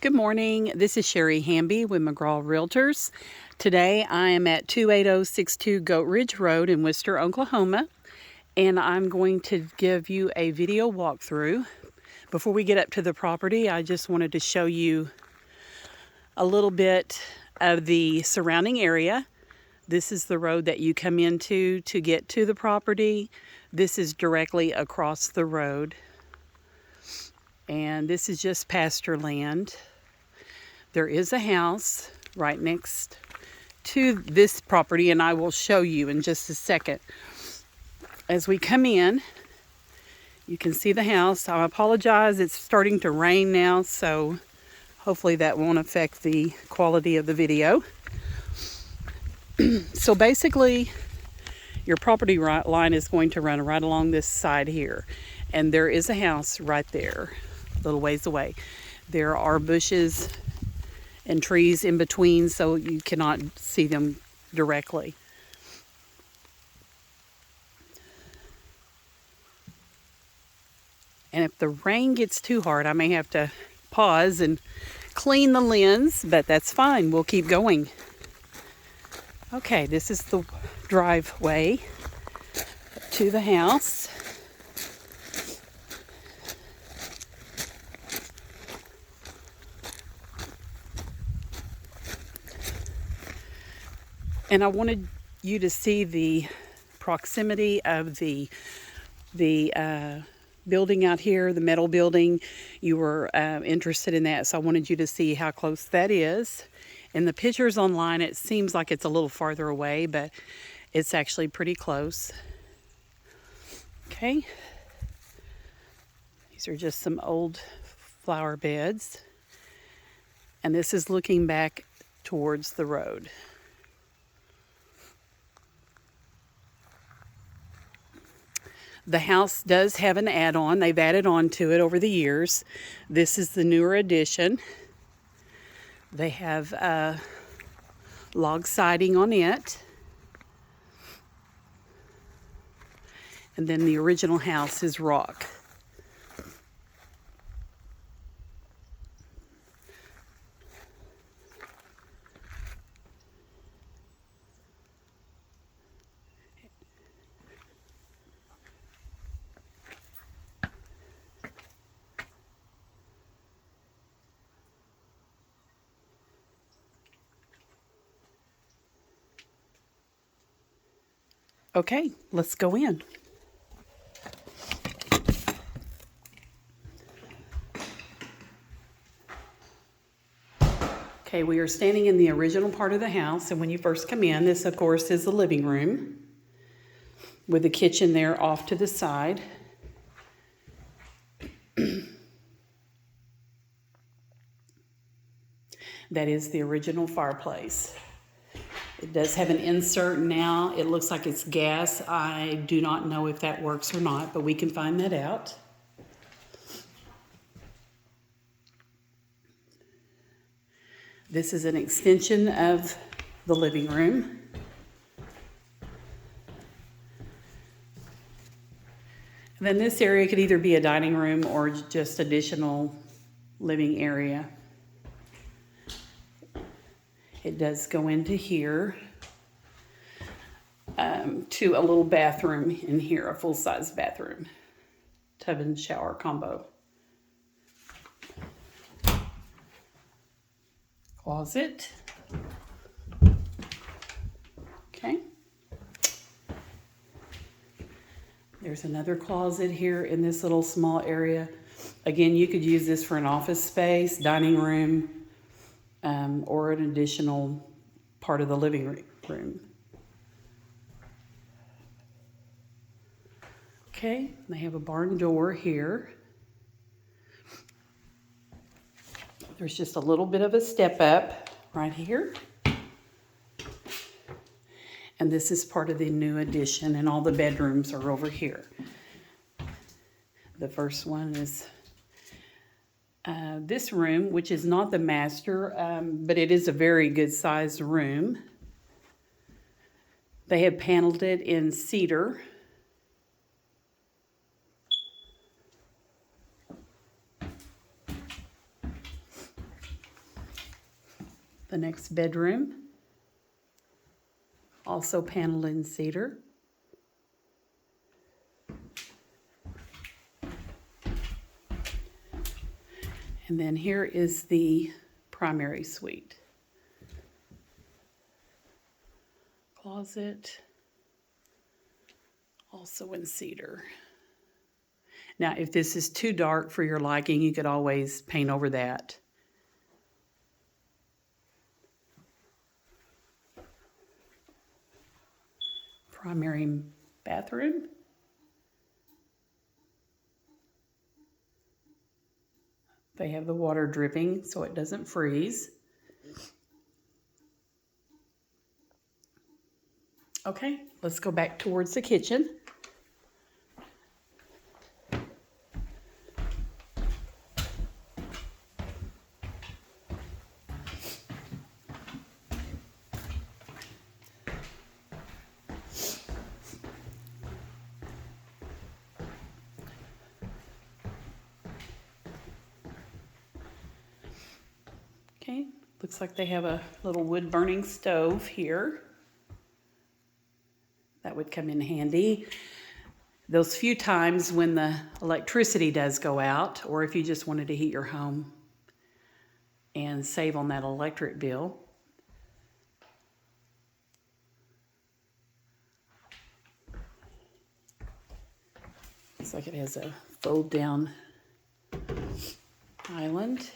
Good morning. This is Sherry Hamby with McGraw Realtors. Today I am at 28062 Goat Ridge Road in Wister, Oklahoma, and I'm going to give you a video walkthrough. Before we get up to the property, I just wanted to show you a little bit of the surrounding area. This is the road that you come into to get to the property. This is directly across the road, and this is just pasture land. There is a house right next to this property, and I will show you in just a second. As we come in, you can see the house. I apologize, it's starting to rain now, so hopefully that won't affect the quality of the video. So basically, your property line is going to run right along this side here, and there is a house right there, a little ways away. There are bushes and trees in between, so you cannot see them directly. And if the rain gets too hard, I may have to pause and clean the lens, but that's fine. We'll keep going. Okay, this is the driveway to the house. And I wanted you to see the proximity of the building out here, the metal building. You were interested in that, so I wanted you to see how close that is. In the pictures online, it seems like it's a little farther away, but it's actually pretty close. Okay. These are just some old flower beds. And this is looking back towards the road. The house does have an add-on. They've added on to it over the years. This is the newer addition. They have log siding on it. And then the original house is rock. Okay, let's go in. Okay, we are standing in the original part of the house, and when you first come in, this of course is the living room with the kitchen there off to the side. That is the original fireplace. It does have an insert now. It looks like it's gas. I do not know if that works or not, but we can find that out. This is an extension of the living room. And then this area could either be a dining room or just additional living area. It does go into here to a little bathroom in here, a full-size bathroom, tub and shower combo. Closet. Okay. There's another closet here in this little small area. Again, you could use this for an office space, dining room, or an additional part of the living room. Okay, they have a barn door here. There's just a little bit of a step up right here. And this is part of the new addition, and all the bedrooms are over here. The first one is this room, which is not the master, but it is a very good sized room. They have paneled it in cedar. The next bedroom, also paneled in cedar. And then here is the primary suite. Closet, also in cedar. Now, if this is too dark for your liking, you could always paint over that. Primary bathroom. They have the water dripping so it doesn't freeze. Okay, let's go back towards the kitchen. Okay, looks like they have a little wood burning stove here. That would come in handy. Those few times when the electricity does go out, or if you just wanted to heat your home and save on that electric bill. Looks like it has a fold down island.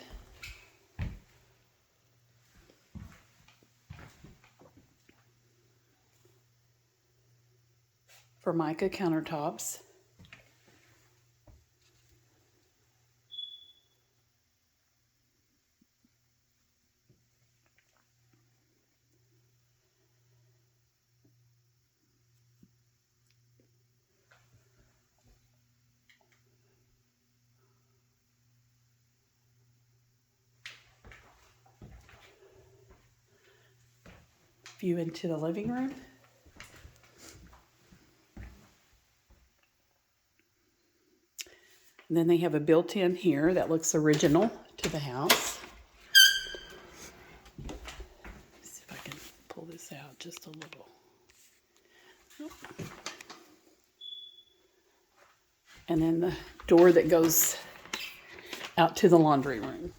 Formica countertops. View into the living room. And then they have a built-in here that looks original to the house. Let's see if I can pull this out just a little. And then the door that goes out to the laundry room.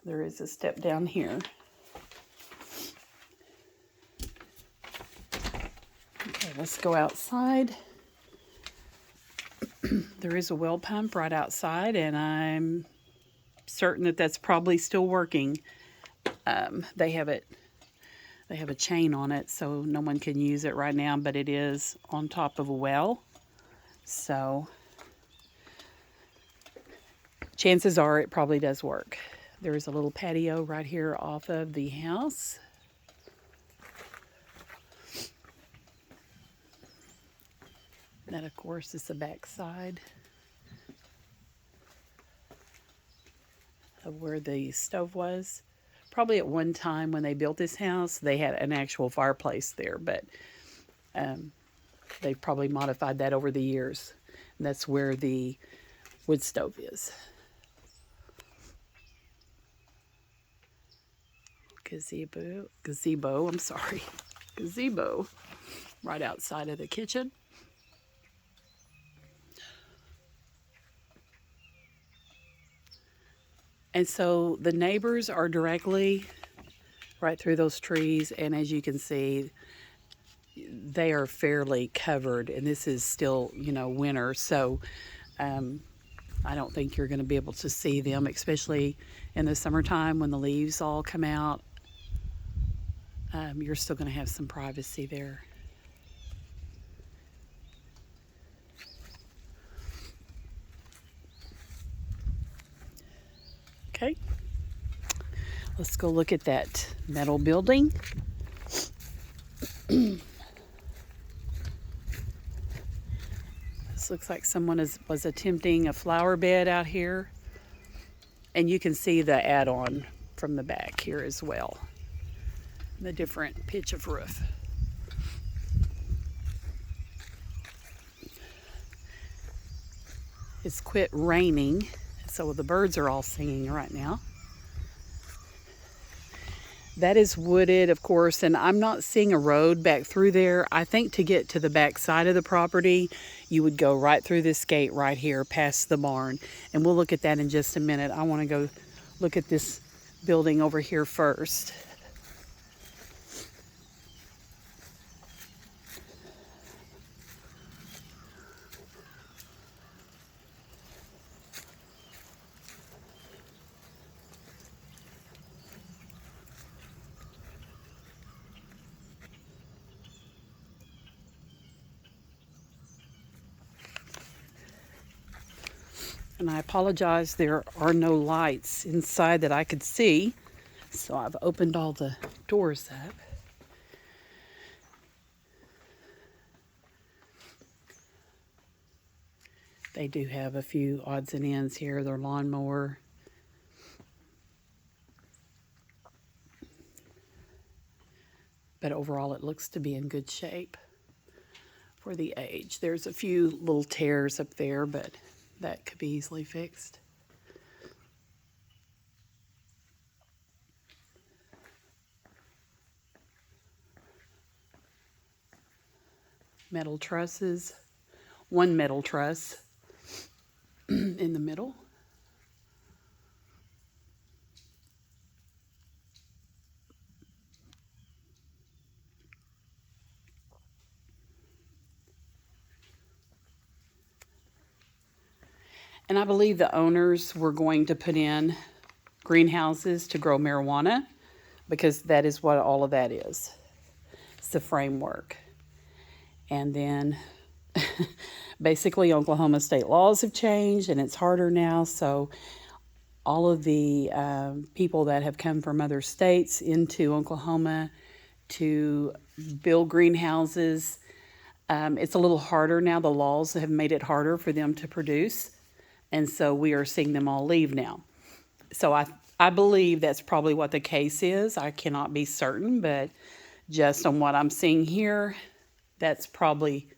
There is a step down here. Okay, let's go outside. There is a well pump right outside, and I'm certain that that's probably still working. They have a chain on it, so no one can use it right now, but it is on top of a well. So chances are it probably does work. There is a little patio right here off of the house. That, of course, is the back side of where the stove was. Probably at one time when they built this house, they had an actual fireplace there, but they've probably modified that over the years. And that's where the wood stove is. Gazebo, right outside of the kitchen. And so the neighbors are directly right through those trees, and as you can see, they are fairly covered, and this is still, winter, so I don't think you're going to be able to see them, especially in the summertime when the leaves all come out. You're still going to have some privacy there. Okay, let's go look at that metal building. This looks like someone was attempting a flower bed out here. And you can see the add-on from the back here as well. The different pitch of roof. It's quit raining, so the birds are all singing right now. That is wooded, of course, and I'm not seeing a road back through there. I think to get to the back side of the property, you would go right through this gate right here, past the barn. And we'll look at that in just a minute. I want to go look at this building over here first. And I apologize, there are no lights inside that I could see. So I've opened all the doors up. They do have a few odds and ends here. Their lawnmower. But overall it looks to be in good shape for the age. There's a few little tears up there, but that could be easily fixed. Metal trusses. One metal truss in the middle. And I believe the owners were going to put in greenhouses to grow marijuana, because that is what all of that is. It's the framework. And then basically Oklahoma state laws have changed and it's harder now. So all of the people that have come from other states into Oklahoma to build greenhouses, it's a little harder now. The laws have made it harder for them to produce. And so we are seeing them all leave now. So I believe that's probably what the case is. I cannot be certain, but just on what I'm seeing here, that's probably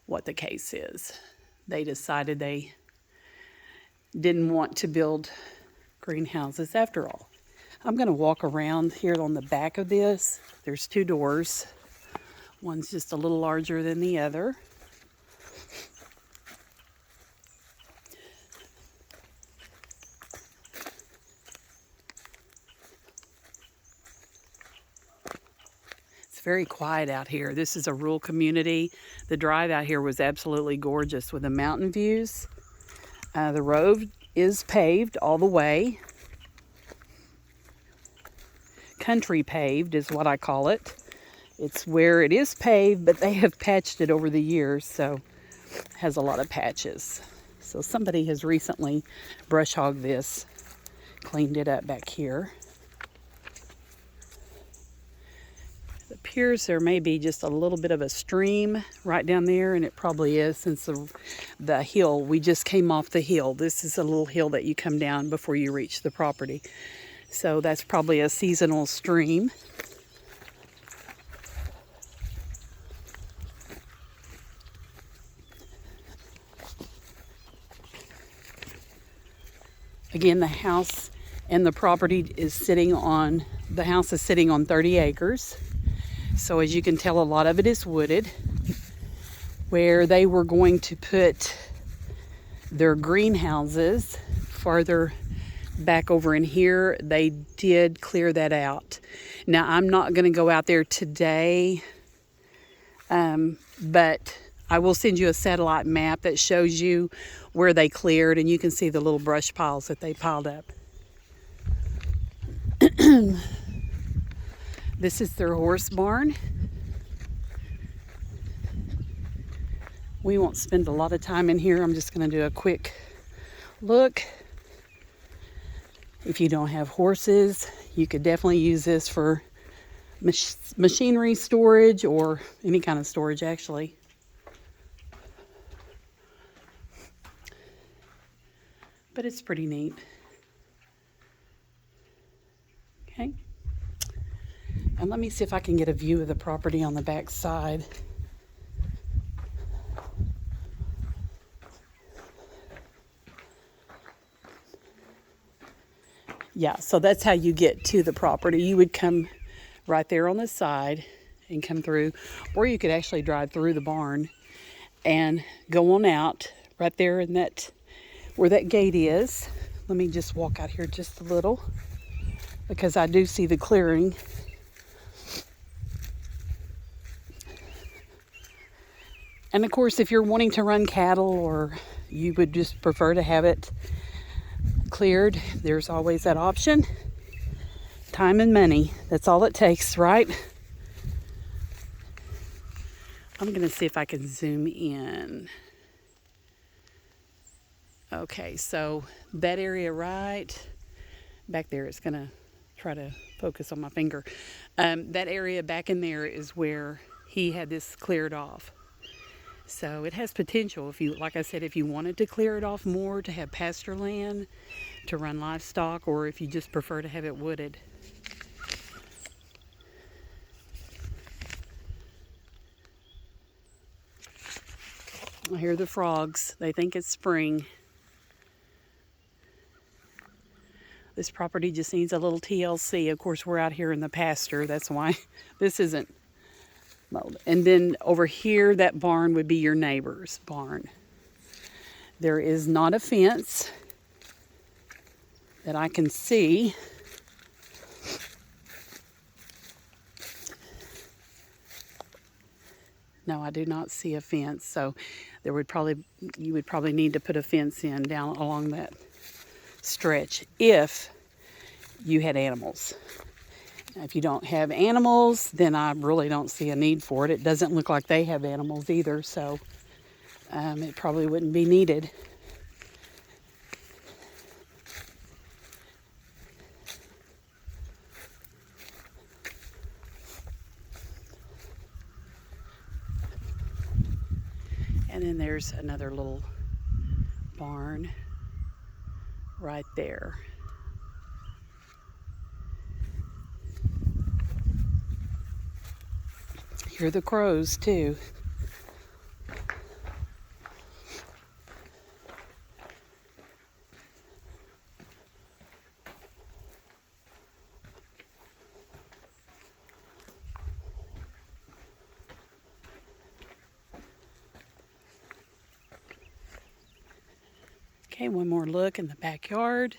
what the case is. They decided they didn't want to build greenhouses after all. I'm going to walk around here on the back of this. There's two doors. One's just a little larger than the other. Very quiet out here. This is a rural community. The drive out here was absolutely gorgeous with the mountain views. The road is paved all the way. Country paved is what I call it. It's where it is paved, but they have patched it over the years, so it has a lot of patches. So somebody has recently brush hogged this, cleaned it up back here. It appears there may be just a little bit of a stream right down there, and it probably is, since the hill, we just came off the hill. This is a little hill that you come down before you reach the property. So that's probably a seasonal stream. Again, the house and the property is sitting on, the house is sitting on 30 acres. So as you can tell, a lot of it is wooded. Where they were going to put their greenhouses farther back over in here, they did clear that out. Now, I'm not going to go out there today, but I will send you a satellite map that shows you where they cleared, and you can see the little brush piles that they piled up. This is their horse barn. We won't spend a lot of time in here. I'm just going to do a quick look. If you don't have horses, you could definitely use this for machinery storage, or any kind of storage actually. But it's pretty neat. Okay. And let me see if I can get a view of the property on the back side. Yeah, so that's how you get to the property. You would come right there on the side and come through, or you could actually drive through the barn and go on out right there in that, where that gate is. Let me just walk out here just a little because I do see the clearing. And of course, if you're wanting to run cattle or you would just prefer to have it cleared, there's always that option. Time and money, that's all it takes, right? I'm going to see if I can zoom in. Okay, so that area right back there, it's going to try to focus on my finger. That area back in there is where he had this cleared off. So it has potential, if you, like I said, if you wanted to clear it off more to have pasture land, to run livestock, or if you just prefer to have it wooded. I hear the frogs. They think it's spring. This property just needs a little TLC. Of course, we're out here in the pasture. That's why this isn't mowed. And then over here, that barn would be your neighbor's barn. There is not a fence that I can see. No, I do not see a fence. So you would probably need to put a fence in down along that stretch if you had animals. Now, if you don't have animals, then I really don't see a need for it. It doesn't look like they have animals either, so it probably wouldn't be needed. And then there's another little barn right there. Hear the crows too. Okay, one more look in the backyard.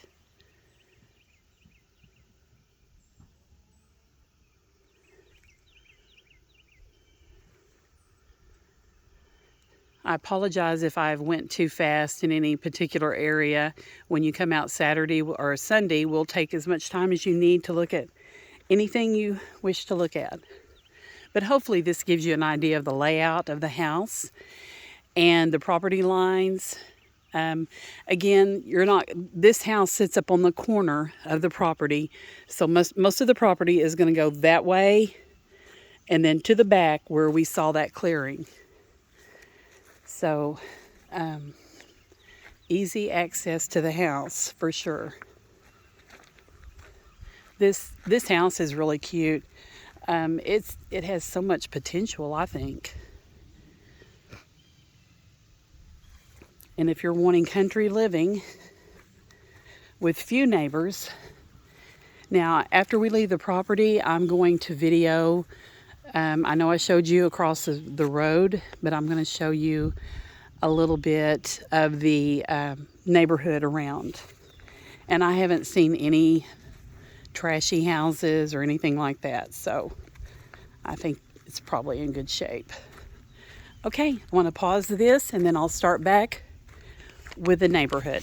I apologize if I went too fast in any particular area. When you come out Saturday or Sunday, we'll take as much time as you need to look at anything you wish to look at. But hopefully this gives you an idea of the layout of the house and the property lines. Again, this house sits up on the corner of the property. So most of the property is going to go that way and then to the back where we saw that clearing. So, easy access to the house for sure. This house is really cute. It has so much potential, I think. And if you're wanting country living with few neighbors, now after we leave the property, I'm going to video. I know I showed you across the road, but I'm going to show you a little bit of the neighborhood around. And I haven't seen any trashy houses or anything like that, so I think it's probably in good shape. Okay, I want to pause this and then I'll start back with the neighborhood.